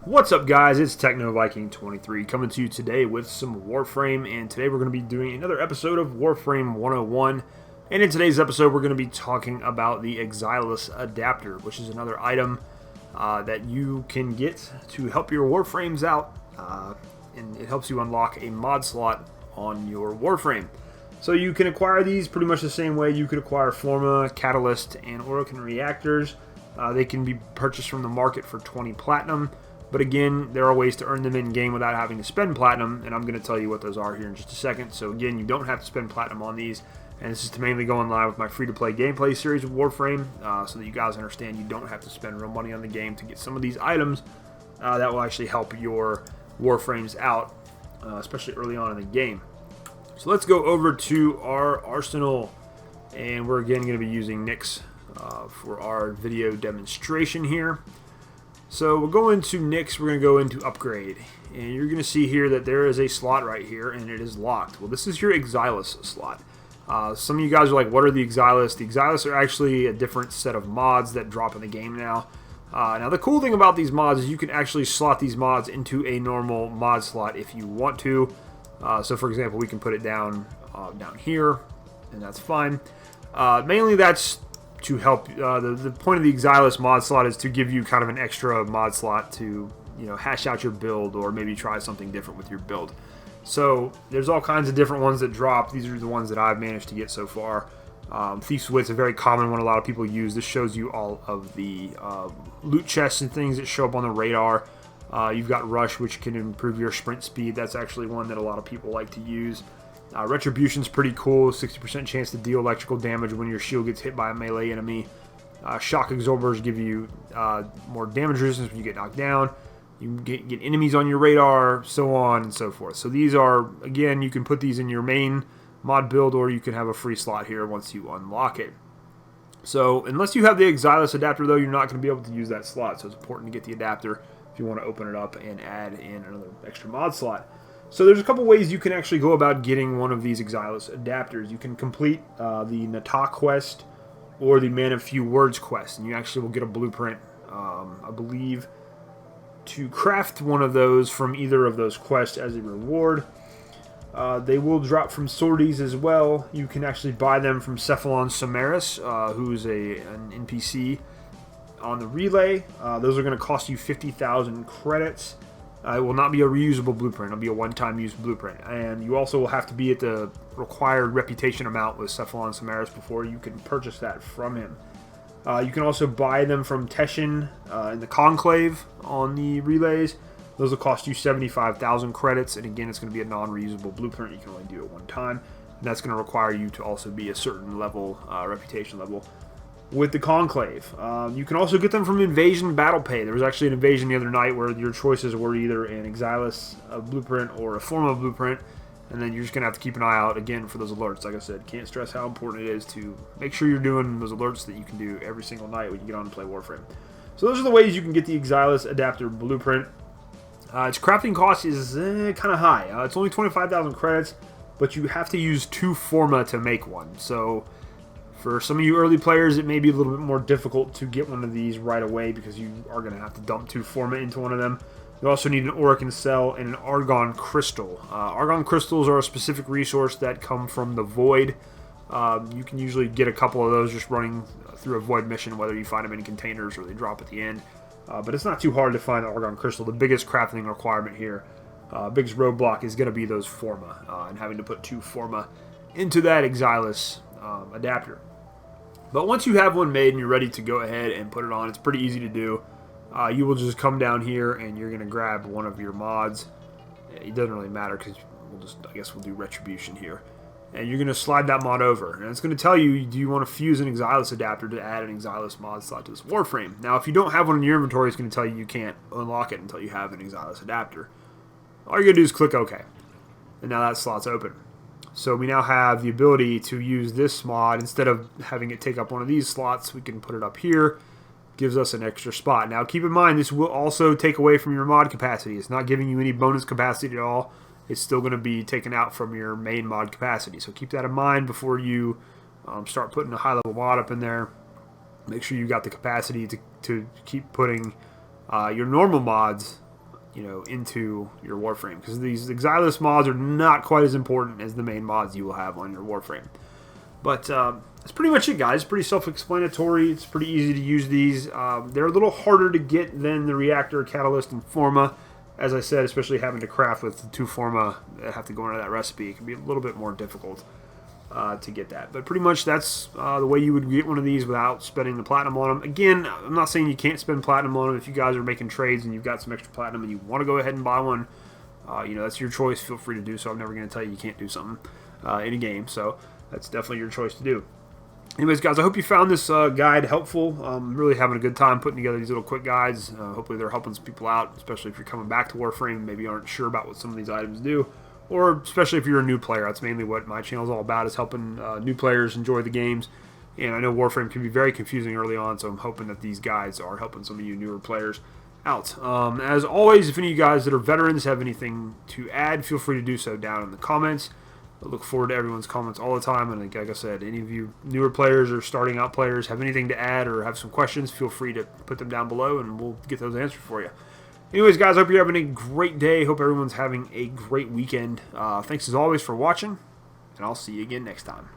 What's up, guys? It's TechnoViking23 coming to you today with some Warframe, and today we're going to be doing another episode of Warframe 101. And in today's episode, we're going to be talking about the Exilus Adapter, which is another item that you can get to help your Warframes out, and it helps you unlock a mod slot on your Warframe. So you can acquire these pretty much the same way you could acquire Forma, Catalyst, and Orokin reactors. They can be purchased from the market for 20 platinum. But again, there are ways to earn them in-game without having to spend platinum, and I'm going to tell you what those are here in just a second. So again, you don't have to spend platinum on these, and this is to mainly go in line with my free-to-play gameplay series of Warframe, so that you guys understand you don't have to spend real money on the game to get some of these items that will actually help your Warframes out, especially early on in the game. So let's go over to our arsenal, and we're again going to be using Nyx for our video demonstration here. So we'll go into Nyx, we're going to go into Upgrade, and you're going to see here that there is a slot right here, and it is locked. Well, this is your Exilus slot. Some of you guys are like, what are the Exilus? The Exilus are actually a different set of mods that drop in the game now. Now, the cool thing about these mods is you can actually slot these mods into a normal mod slot if you want to. So, for example, we can put it down here, and that's fine. Mainly that's to help. The point of the Exilus mod slot is to give you kind of an extra mod slot to, hash out your build or maybe try something different with your build. So there's all kinds of different ones that drop. These are the ones that I've managed to get so far. Thief's Wit's a very common one a lot of people use. This shows you all of the loot chests and things that show up on the radar. You've got Rush, which can improve your sprint speed. That's actually one that a lot of people like to use. Retribution's pretty cool, 60% chance to deal electrical damage when your shield gets hit by a melee enemy. Shock Absorbers give you more damage resistance when you get knocked down. You can get enemies on your radar, so on and so forth. So these are, again, you can put these in your main mod build, or you can have a free slot here once you unlock it. So unless you have the Exilus adapter, though, you're not going to be able to use that slot. So it's important to get the adapter if you want to open it up and add in another extra mod slot. So there's a couple ways you can actually go about getting one of these Exilus adapters. You can complete the Nata quest or the Man of Few Words quest, and you actually will get a blueprint, I believe, to craft one of those from either of those quests as a reward. They will drop from sorties as well. You can actually buy them from Cephalon Samaris, who's an NPC on the relay. Those are going to cost you 50,000 credits. It will not be a reusable blueprint. It'll be a one-time use blueprint. And you also will have to be at the required reputation amount with Cephalon Samaris before you can purchase that from him. You can also buy them from Teshin in the Conclave on the relays. Those will cost you 75,000 credits. And again, it's going to be a non-reusable blueprint. You can only do it one time. And that's going to require you to also be a certain level, reputation level, with the Conclave. You can also get them from Invasion Battle Pay. There was actually an invasion the other night where your choices were either an Exilus blueprint or a Forma blueprint, and then you're just going to have to keep an eye out, again, for those alerts. Like I said, can't stress how important it is to make sure you're doing those alerts that you can do every single night when you get on to play Warframe. So those are the ways you can get the Exilus adapter blueprint. Its crafting cost is kind of high. It's only 25,000 credits, but you have to use 2 Forma to make one. So for some of you early players, it may be a little bit more difficult to get one of these right away because you are going to have to dump 2 Forma into one of them. You also need an Orokin Cell and an Argon Crystal. Argon Crystals are a specific resource that come from the Void. You can usually get a couple of those just running through a Void mission, whether you find them in containers or they drop at the end. But it's not too hard to find the Argon Crystal. The biggest crafting requirement here, biggest roadblock, is going to be those Forma, and having to put 2 Forma into that Exilus adapter. But once you have one made and you're ready to go ahead and put it on, it's pretty easy to do. You will just come down here and you're going to grab one of your mods. It doesn't really matter because I guess we'll do Retribution here. And you're going to slide that mod over. And it's going to tell you, do you want to fuse an Exilus adapter to add an Exilus mod slot to this Warframe? Now, if you don't have one in your inventory, it's going to tell you can't unlock it until you have an Exilus adapter. All you're going to do is click OK. And now that slot's open. So we now have the ability to use this mod. Instead of having it take up one of these slots, we can put it up here. Gives us an extra spot. Now keep in mind, this will also take away from your mod capacity. It's not giving you any bonus capacity at all. It's still going to be taken out from your main mod capacity. So keep that in mind before you start putting a high-level mod up in there. Make sure you got the capacity to keep putting your normal mods into your Warframe, because these Exilus mods are not quite as important as the main mods you will have on your Warframe. But that's pretty much it, guys. Pretty self-explanatory. It's pretty easy to use these. They're a little harder to get than the Reactor, Catalyst, and Forma. As I said, especially having to craft with the 2 Forma that have to go into that recipe, it can be a little bit more difficult to get that. But pretty much that's the way you would get one of these without spending the platinum on them. Again, I'm not saying you can't spend platinum on them. If you guys are making trades and you've got some extra platinum and you want to go ahead and buy one, that's your choice. Feel free to do so. I'm never going to tell you can't do something in a game. So that's definitely your choice to do. Anyways, guys, I hope you found this guide helpful. I'm really having a good time putting together these little quick guides. Hopefully they're helping some people out, especially if you're coming back to Warframe and maybe aren't sure about what some of these items do, or especially if you're a new player. That's mainly what my channel is all about, is helping new players enjoy the games. And I know Warframe can be very confusing early on, so I'm hoping that these guides are helping some of you newer players out. As always, if any of you guys that are veterans have anything to add, feel free to do so down in the comments. I look forward to everyone's comments all the time, and like I said, any of you newer players or starting out players have anything to add or have some questions, feel free to put them down below and we'll get those answered for you. Anyways, guys, I hope you're having a great day. Hope everyone's having a great weekend. Thanks as always for watching, and I'll see you again next time.